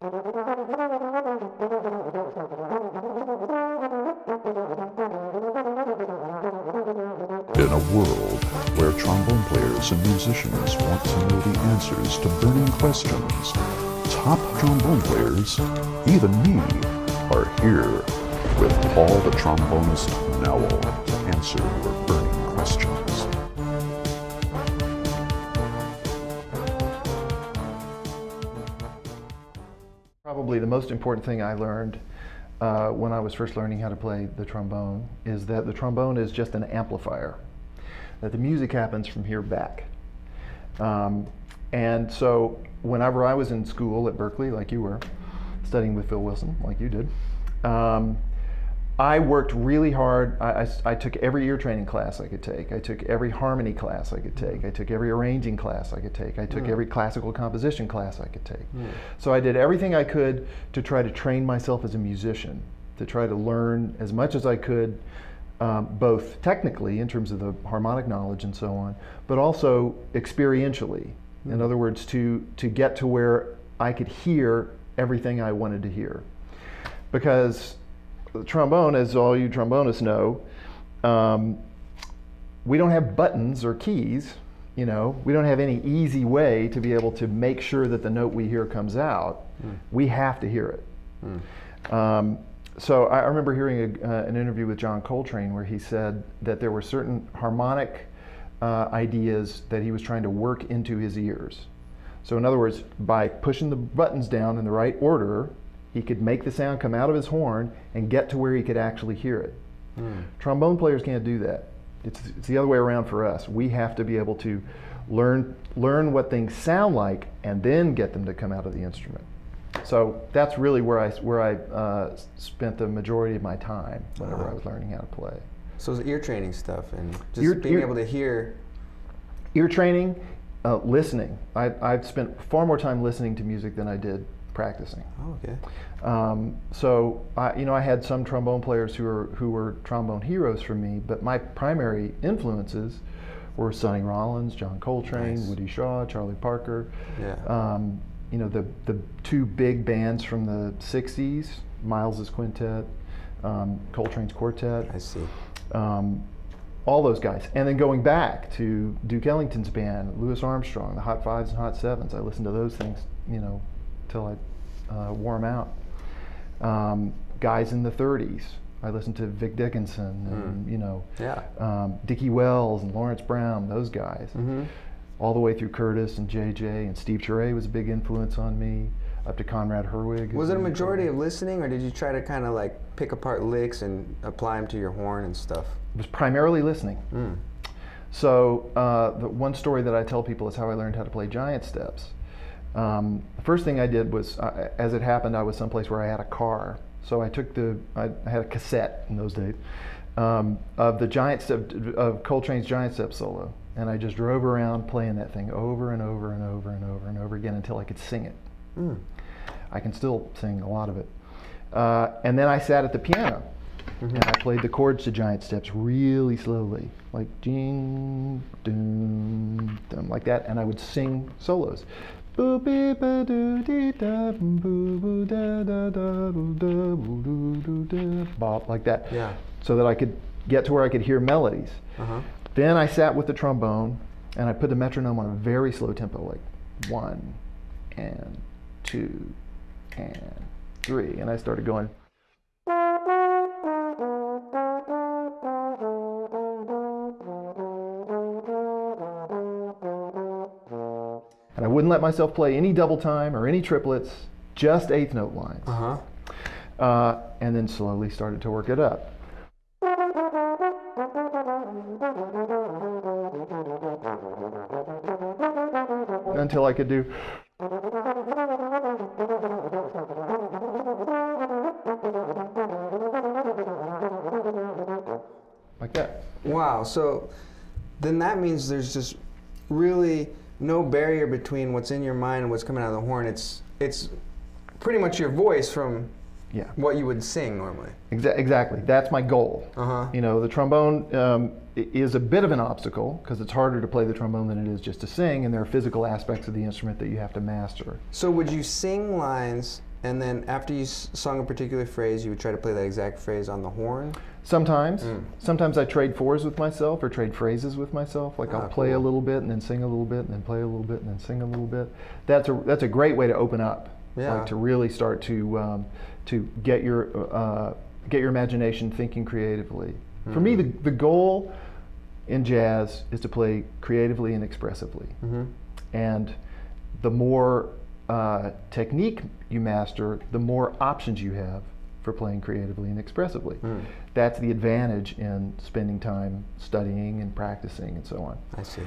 In a world where trombone players and musicians want to know the answers to burning questions, top trombone players, even me, are here with Paul the Trombonist Nowell to answer your burning questions. Probably the most important thing I learned when I was first learning how to play the trombone is that the trombone is just an amplifier, that the music happens from here back. And so whenever I was in school at Berkeley, like you were, studying with Phil Wilson, like you did, I worked really hard. I took every ear training class I could take. I took every harmony class I could take. I took every arranging class I could take. I took every classical composition class I could take. So I did everything I could to try to train myself as a musician, to try to learn as much as I could, both technically in terms of the harmonic knowledge and so on, but also experientially. In other words, to get to where I could hear everything I wanted to hear. Because the trombone, as all you trombonists know, we don't have buttons or keys, you know. We don't have any easy way to be able to make sure that the note we hear comes out. We have to hear it. So I remember hearing an interview with John Coltrane where he said that there were certain harmonic ideas that he was trying to work into his ears. So in other words, by pushing the buttons down in the right order, he could make the sound come out of his horn and get to where he could actually hear it. Trombone players can't do that. It's the other way around for us. We have to be able to learn what things sound like and then get them to come out of the instrument. So that's really where I spent the majority of my time whenever I was learning how to play. So it's ear training stuff and just being able to hear. Ear training, listening. I've spent far more time listening to music than I did practicing. Oh, okay. So I had some trombone players who were trombone heroes for me, but my primary influences were Sonny Rollins, John Coltrane, Woody Shaw, Charlie Parker. Yeah. The two big bands from the '60s, Miles's quintet, Coltrane's quartet. I see. All those guys, and then going back to Duke Ellington's band, Louis Armstrong, the Hot Fives and Hot Sevens. I listened to those things, till I wore them out. Guys in the '30s, I listened to Vic Dickinson and Dickie Wells and Lawrence Brown, those guys, all the way through Curtis and JJ, and Steve Turre was a big influence on me, up to Conrad Herwig. Was it a majority of listening, or did you try to kind of like pick apart licks and apply them to your horn and stuff? It was primarily listening. So the one story that I tell people is how I learned how to play giant steps. The first thing I did was, as it happened, I was someplace where I had a car. So I had a cassette in those days of the giant step, of Coltrane's giant step solo, and I just drove around playing that thing over and over and over and over and over again until I could sing it. I can still sing a lot of it. And then I sat at the piano and I played the chords to giant steps really slowly, like ding, dum, dum, like that, and I would sing solos. Boo bee ba doo dee da boo boo da da da boo da boo doo doo da bop, like that. Yeah. So that I could get to where I could hear melodies. Then I sat with the trombone and I put the metronome on a very slow tempo, like 1 and 2 and 3, and I started going. And I wouldn't let myself play any double time or any triplets, just eighth note lines. And then slowly started to work it up. Until I could do. Like that. Wow, so then that means there's just really no barrier between what's in your mind and what's coming out of the horn. It's pretty much your voice from what you would sing normally. Exactly. That's my goal. The trombone is a bit of an obstacle because it's harder to play the trombone than it is just to sing, and there are physical aspects of the instrument that you have to master. So would you sing lines And then after you sung a particular phrase, you would try to play that exact phrase on the horn? Sometimes. Sometimes I trade fours with myself or trade phrases with myself. Like I'll play a little bit and then sing a little bit and then play a little bit and then sing a little bit. That's a great way to open up. Yeah. Like to really start to get your imagination thinking creatively. For me, the goal in jazz is to play creatively and expressively. And the more technique you master, the more options you have for playing creatively and expressively. That's the advantage in spending time studying and practicing and so on. I see.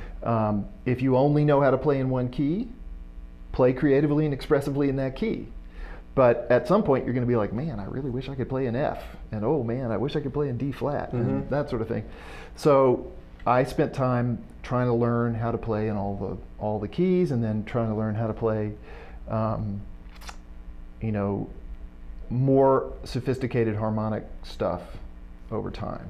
If you only know how to play in one key, play creatively and expressively in that key. But at some point you're going to be like, man, I really wish I could play in F, and oh man, I wish I could play in D flat, and that sort of thing. So I spent time trying to learn how to play in all the keys, and then trying to learn how to play more sophisticated harmonic stuff over time.